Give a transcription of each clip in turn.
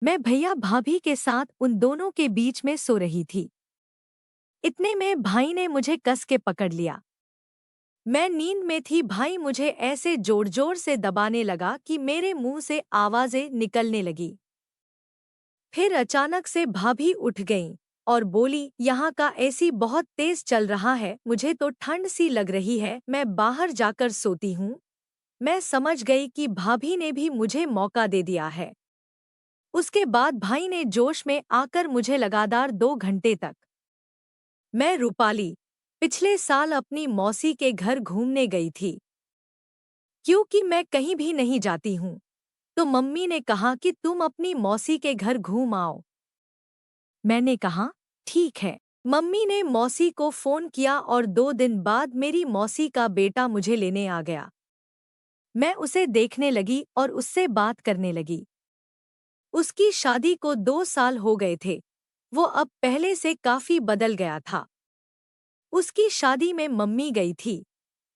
मैं भैया भाभी के साथ उन दोनों के बीच में सो रही थी। इतने में भाई ने मुझे कस के पकड़ लिया। मैं नींद में थी। भाई मुझे ऐसे जोर जोर से दबाने लगा कि मेरे मुंह से आवाजें निकलने लगी। फिर अचानक से भाभी उठ गईं और बोली, यहाँ का एसी बहुत तेज चल रहा है, मुझे तो ठंड सी लग रही है, मैं बाहर जाकर सोती हूँ। मैं समझ गई कि भाभी ने भी मुझे मौका दे दिया है। उसके बाद भाई ने जोश में आकर मुझे लगातार 2 घंटे तक। मैं रूपाली पिछले साल अपनी मौसी के घर घूमने गई थी, क्योंकि मैं कहीं भी नहीं जाती हूँ। तो मम्मी ने कहा कि तुम अपनी मौसी के घर घूम आओ। मैंने कहा, ठीक है। मम्मी ने मौसी को फोन किया और 2 दिन बाद मेरी मौसी का बेटा मुझे लेने आ गया। मैं उसे देखने लगी और उससे बात करने लगी। उसकी शादी को 2 साल हो गए थे। वो अब पहले से काफी बदल गया था। उसकी शादी में मम्मी गई थी,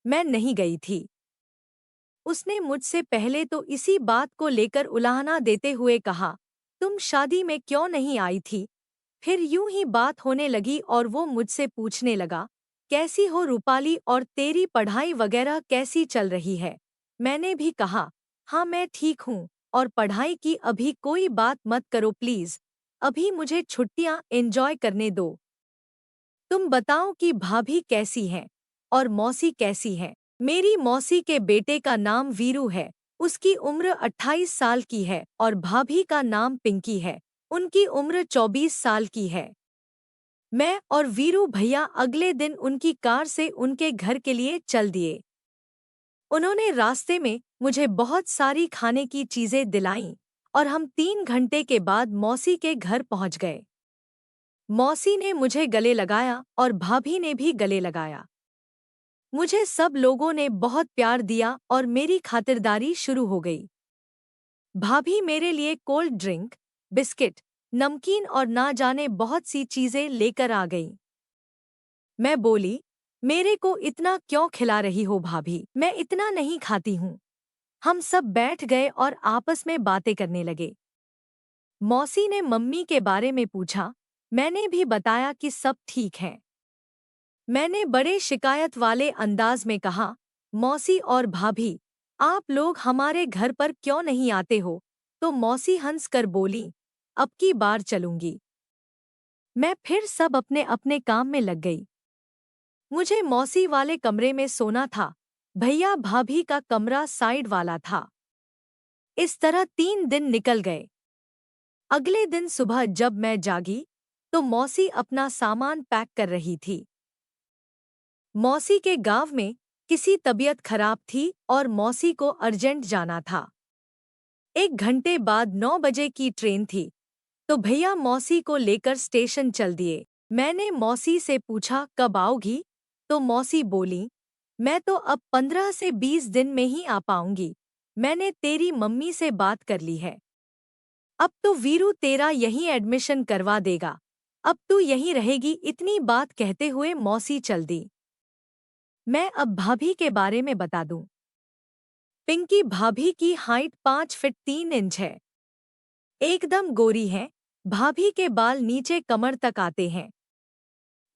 मैं नहीं गई थी। उसने मुझसे पहले तो इसी बात को लेकर उलाहना देते हुए कहा, तुम शादी में क्यों नहीं आई थी? फिर यूं ही बात होने लगी और वो मुझसे पूछने लगा, कैसी हो रूपाली और तेरी पढ़ाई वगैरह कैसी चल रही है? मैंने भी कहा, हाँ मैं ठीक हूँ, और पढ़ाई की अभी कोई बात मत करो प्लीज, अभी मुझे छुट्टियां एंजॉय करने दो। तुम बताओ कि भाभी कैसी है और मौसी कैसी है? मेरी मौसी के बेटे का नाम वीरू है। उसकी उम्र 28 साल की है और भाभी का नाम पिंकी है। उनकी उम्र 24 साल की है। मैं और वीरू भैया अगले दिन उनकी कार से उनके घर के लिए चल दिए। उन्होंने रास्ते में मुझे बहुत सारी खाने की चीजें दिलाईं और हम 3 घंटे के बाद मौसी के घर पहुंच गए। मौसी ने मुझे गले लगाया और भाभी ने भी गले लगाया। मुझे सब लोगों ने बहुत प्यार दिया और मेरी खातिरदारी शुरू हो गई। भाभी मेरे लिए कोल्ड ड्रिंक, बिस्किट, नमकीन और ना जाने बहुत सी चीजें लेकर आ गई। मैं बोली, मेरे को इतना क्यों खिला रही हो भाभी, मैं इतना नहीं खाती हूँ। हम सब बैठ गए और आपस में बातें करने लगे। मौसी ने मम्मी के बारे में पूछा। मैंने भी बताया कि सब ठीक है। मैंने बड़े शिकायत वाले अंदाज में कहा, मौसी और भाभी, आप लोग हमारे घर पर क्यों नहीं आते हो? तो मौसी हंस कर बोली, अब की बार चलूंगी। मैं फिर सब अपने अपने काम में लग गई। मुझे मौसी वाले कमरे में सोना था, भैया भाभी का कमरा साइड वाला था। इस तरह 3 दिन निकल गए। अगले दिन सुबह जब मैं जागी तो मौसी अपना सामान पैक कर रही थी। मौसी के गांव में किसी तबीयत खराब थी और मौसी को अर्जेंट जाना था। 1 घंटे बाद 9 बजे की ट्रेन थी, तो भैया मौसी को लेकर स्टेशन चल दिए। मैंने मौसी से पूछा, कब आओगी? तो मौसी बोली, मैं तो अब 15 से 20 दिन में ही आ पाऊंगी। मैंने तेरी मम्मी से बात कर ली है। अब तो वीरू तेरा यहीं एडमिशन करवा देगा। अब तू यहीं रहेगी। इतनी बात कहते हुए मौसी चल दी। मैं अब भाभी के बारे में बता दूं। पिंकी भाभी की हाइट 5 फीट 3 इंच है। एकदम गोरी है। भाभी के बाल नीचे कमर तक आते हैं।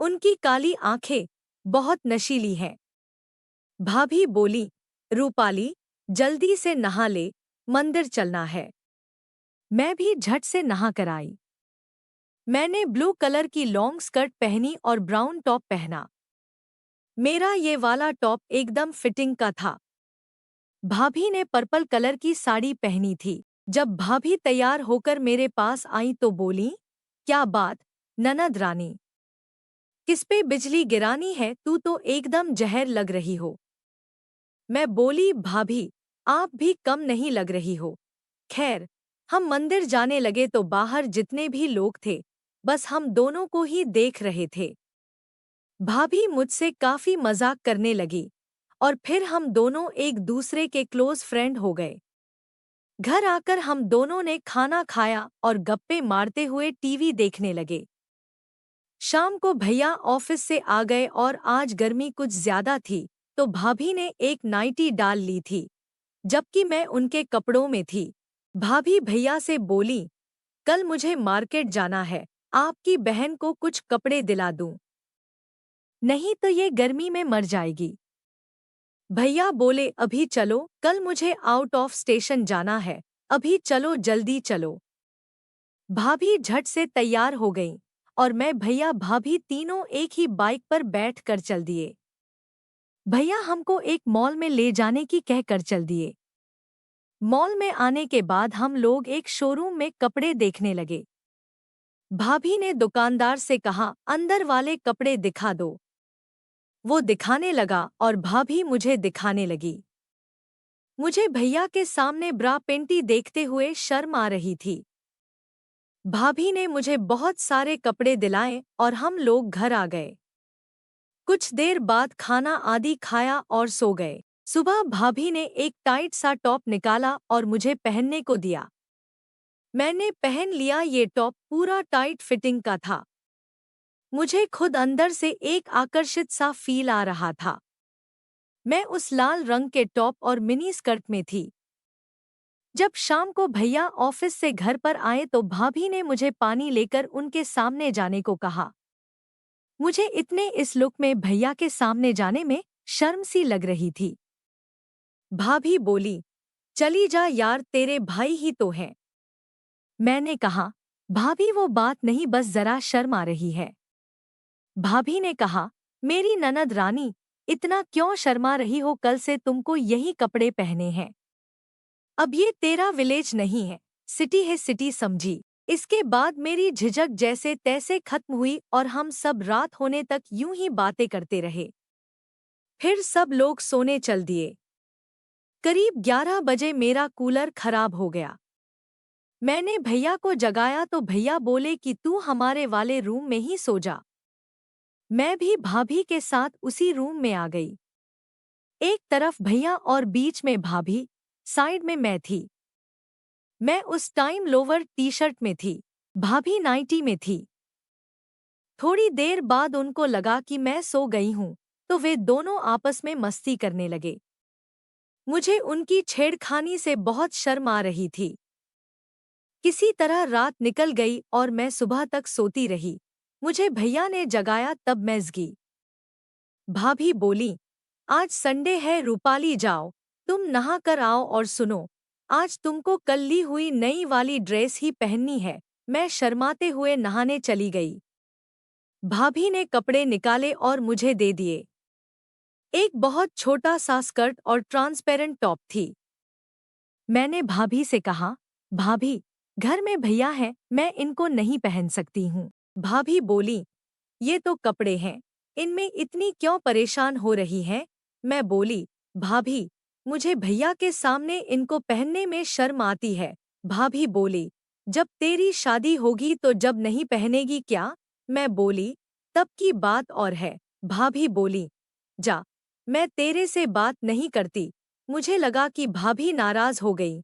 उनकी काली आंखें बहुत नशीली हैं। भाभी बोली, रूपाली, जल्दी से नहा ले, मंदिर चलना है। मैं भी झट से नहा कर आई। मैंने ब्लू कलर की लॉन्ग स्कर्ट पहनी और ब्राउन टॉप पहना। मेरा ये वाला टॉप एकदम फिटिंग का था। भाभी ने पर्पल कलर की साड़ी पहनी थी। जब भाभी तैयार होकर मेरे पास आई तो बोली, क्या बात, ननद रानी, किस पे बिजली गिरानी है? तू तो एकदम जहर लग रही हो। मैं बोली, भाभी, आप भी कम नहीं लग रही हो। खैर, हम मंदिर जाने लगे तो बाहर जितने भी लोग थे, बस हम दोनों को ही देख रहे थे। भाभी मुझसे काफी मजाक करने लगी और फिर हम दोनों एक दूसरे के क्लोज फ्रेंड हो गए। घर आकर हम दोनों ने खाना खाया और गप्पे मारते हुए टीवी देखने लगे। शाम को भैया ऑफिस से आ गए और आज गर्मी कुछ ज्यादा थी, तो भाभी ने एक नाइटी डाल ली थी, जबकि मैं उनके कपड़ों में थी। भाभी भैया से बोली, कल मुझे मार्केट जाना है, आपकी बहन को कुछ कपड़े दिला दूं। नहीं तो ये गर्मी में मर जाएगी। भैया बोले अभी चलो, कल मुझे आउट ऑफ स्टेशन जाना है, अभी चलो जल्दी चलो। भाभी झट से तैयार हो गईं और मैं भैया भाभी तीनों एक ही बाइक पर बैठ कर चल दिए। भैया हमको एक मॉल में ले जाने की कहकर चल दिए। मॉल में आने के बाद हम लोग एक शोरूम में कपड़े देखने लगे। भाभी ने दुकानदार से कहा अंदर वाले कपड़े दिखा दो। वो दिखाने लगा और भाभी मुझे दिखाने लगी। मुझे भैया के सामने ब्रा पेंटी देखते हुए शर्म आ रही थी। भाभी ने मुझे बहुत सारे कपड़े दिलाए और हम लोग घर आ गए। कुछ देर बाद खाना आदि खाया और सो गए। सुबह भाभी ने एक टाइट सा टॉप निकाला और मुझे पहनने को दिया। मैंने पहन लिया। ये टॉप पूरा टाइट फिटिंग का था। मुझे खुद अंदर से एक आकर्षित सा फील आ रहा था। मैं उस लाल रंग के टॉप और मिनी स्कर्ट में थी। जब शाम को भैया ऑफिस से घर पर आए तो भाभी ने मुझे पानी लेकर उनके सामने जाने को कहा। मुझे इतने इस लुक में भैया के सामने जाने में शर्म सी लग रही थी। भाभी बोली, चली जा यार, तेरे भाई ही तो हैं। मैंने कहा, भाभी वो बात नहीं, बस जरा शर्म आ रही है। भाभी ने कहा, मेरी ननद रानी, इतना क्यों शर्मा रही हो, कल से तुमको यही कपड़े पहने हैं। अब ये तेरा विलेज नहीं है, सिटी है, सिटी समझी। इसके बाद मेरी झिझक जैसे तैसे खत्म हुई और हम सब रात होने तक यूं ही बातें करते रहे। फिर सब लोग सोने चल दिए। करीब 11 बजे मेरा कूलर खराब हो गया। मैंने भैया को जगाया तो भैया बोले कि तू हमारे वाले रूम में ही सो जा। मैं भी भाभी के साथ उसी रूम में आ गई। एक तरफ भैया और बीच में भाभी, साइड में मैं थी। मैं उस टाइम लोवर टी शर्ट में थी, भाभी नाइटी में थी। थोड़ी देर बाद उनको लगा कि मैं सो गई हूं, तो वे दोनों आपस में मस्ती करने लगे। मुझे उनकी छेड़खानी से बहुत शर्म आ रही थी। किसी तरह रात निकल गई और मैं सुबह तक सोती रही। मुझे भैया ने जगाया तब मैं जगी। भाभी बोली, आज संडे है रूपाली, जाओ तुम नहा कर आओ और सुनो, आज तुमको कल ली हुई नई वाली ड्रेस ही पहननी है। मैं शर्माते हुए नहाने चली गई। भाभी ने कपड़े निकाले और मुझे दे दिए। एक बहुत छोटा सा स्कर्ट और ट्रांसपेरेंट टॉप थी। मैंने भाभी से कहा, भाभी, घर में भैया हैं, मैं इनको नहीं पहन सकती हूँ। भाभी बोली, ये तो कपड़े हैं, इनमें इतनी क्यों परेशान हो रही हैं? मैं बोली, भाभी, मुझे भैया के सामने इनको पहनने में शर्म आती है। भाभी बोली, जब तेरी शादी होगी तो जब नहीं पहनेगी क्या? मैं बोली, तब की बात और है। भाभी बोली, जा, मैं तेरे से बात नहीं करती। मुझे लगा कि भाभी नाराज हो गई,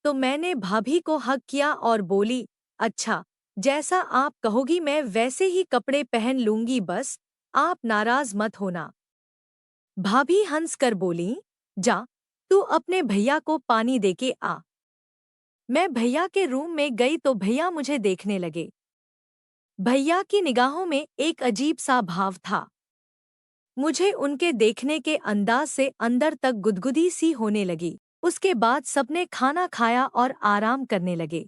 तो मैंने भाभी को हग किया और बोली, अच्छा, जैसा आप कहोगी मैं वैसे ही कपड़े पहन लूंगी, बस आप नाराज मत होना। भाभी हंसकर बोली, जा, तू अपने भैया को पानी देके आ। मैं भैया के रूम में गई तो भैया मुझे देखने लगे। भैया की निगाहों में एक अजीब सा भाव था। मुझे उनके देखने के अंदाज से अंदर तक गुदगुदी सी होने लगी। उसके बाद सबने खाना खाया और आराम करने लगे।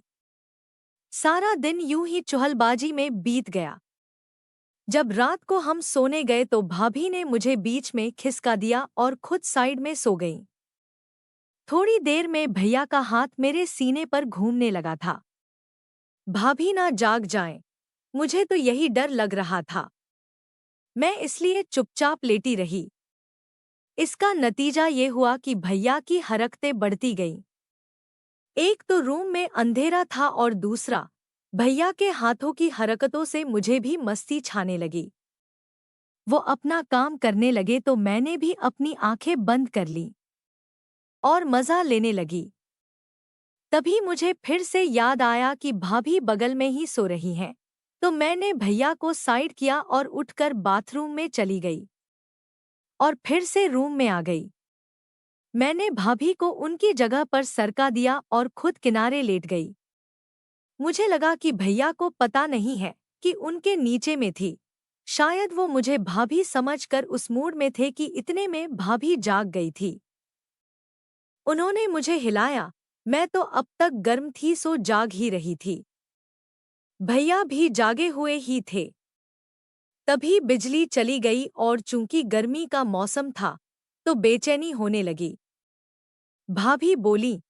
सारा दिन यूं ही चुहलबाजी में बीत गया। जब रात को हम सोने गए तो भाभी ने मुझे बीच में खिसका दिया और खुद साइड में सो गईं। थोड़ी देर में भैया का हाथ मेरे सीने पर घूमने लगा था। भाभी ना जाग जाएं, मुझे तो यही डर लग रहा था। मैं इसलिए चुपचाप लेटी रही। इसका नतीजा ये हुआ कि भैया की हरकतें बढ़ती गईं। एक तो रूम में अंधेरा था और दूसरा, भैया के हाथों की हरकतों से मुझे भी मस्ती छाने लगी। वो अपना काम करने लगे तो मैंने भी अपनी आंखें बंद कर लीं और मजा लेने लगी। तभी मुझे फिर से याद आया कि भाभी बगल में ही सो रही हैं, तो मैंने भैया को साइड किया और उठकर बाथरूम में चली गई और फिर से रूम में आ गई। मैंने भाभी को उनकी जगह पर सरका दिया और खुद किनारे लेट गई। मुझे लगा कि भैया को पता नहीं है कि उनके नीचे में थी। शायद वो मुझे भाभी समझकर उस मूड में थे कि इतने में भाभी जाग गई थी। उन्होंने मुझे हिलाया। मैं तो अब तक गर्म थी सो जाग ही रही थी। भैया भी जागे हुए ही थे। तभी बिजली चली गई और चूंकि गर्मी का मौसम था तो बेचैनी होने लगी। भाभी बोली,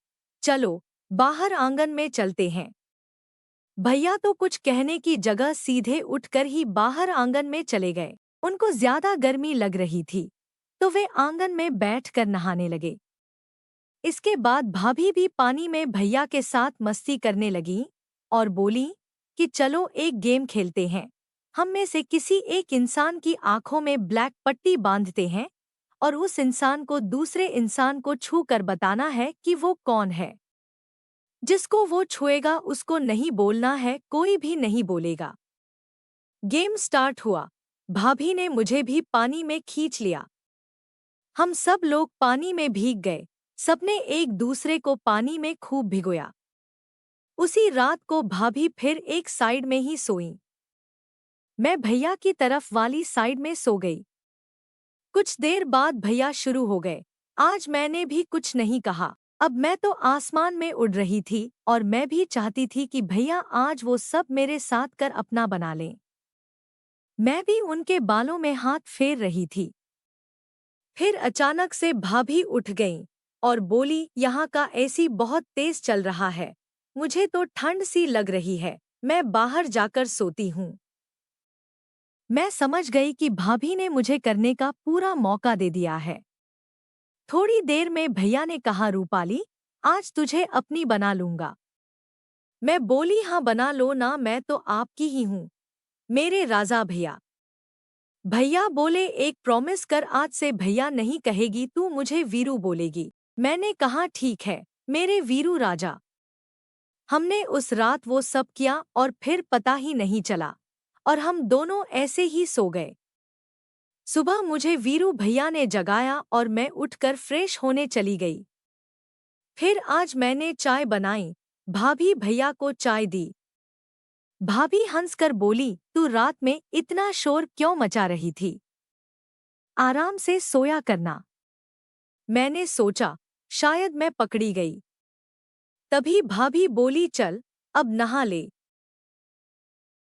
चलो बाहर आंगन में चलते हैं। भैया तो कुछ कहने की जगह सीधे उठकर ही बाहर आंगन में चले गए। उनको ज्यादा गर्मी लग रही थी तो वे आंगन में बैठकर नहाने लगे। इसके बाद भाभी भी पानी में भैया के साथ मस्ती करने लगी और बोली कि चलो एक गेम खेलते हैं। हम में से किसी एक इंसान की आंखों में ब्लैक पट्टी बांधते हैं और उस इंसान को दूसरे इंसान को छू कर बताना है कि वो कौन है। जिसको वो छुएगा उसको नहीं बोलना है, कोई भी नहीं बोलेगा। गेम स्टार्ट हुआ। भाभी ने मुझे भी पानी में खींच लिया। हम सब लोग पानी में भीग गए। सबने एक दूसरे को पानी में खूब भिगोया। उसी रात को भाभी फिर एक साइड में ही सोईं। मैं भैया की तरफ वाली साइड में सो गई। कुछ देर बाद भैया शुरू हो गए। आज मैंने भी कुछ नहीं कहा। अब मैं तो आसमान में उड़ रही थी और मैं भी चाहती थी कि भैया आज वो सब मेरे साथ कर अपना बना लें। मैं भी उनके बालों में हाथ फेर रही थी। फिर अचानक से भाभी उठ गईं और बोली, यहाँ का एसी बहुत तेज चल रहा है। मुझे तो ठंड सी लग रही है, मैं बाहर जाकर सोती हूँ। मैं समझ गई कि भाभी ने मुझे करने का पूरा मौका दे दिया है। थोड़ी देर में भैया ने कहा, रूपाली आज तुझे अपनी बना लूंगा। मैं बोली, हाँ बना लो ना, मैं तो आपकी ही हूँ, मेरे राजा भैया। भैया बोले, एक प्रॉमिस कर, आज से भैया नहीं कहेगी, तू मुझे वीरू बोलेगी। मैंने कहा ठीक है मेरे वीरू राजा। हमने उस रात वो सब किया और फिर पता ही नहीं चला और हम दोनों ऐसे ही सो गए। सुबह मुझे वीरू भैया ने जगाया और मैं उठकर फ्रेश होने चली गई। फिर आज मैंने चाय बनाई, भाभी भैया को चाय दी। भाभी हंसकर बोली, तू रात में इतना शोर क्यों मचा रही थी? आराम से सोया करना। मैंने सोचा शायद मैं पकड़ी गई। तभी भाभी बोली, चल अब नहा ले।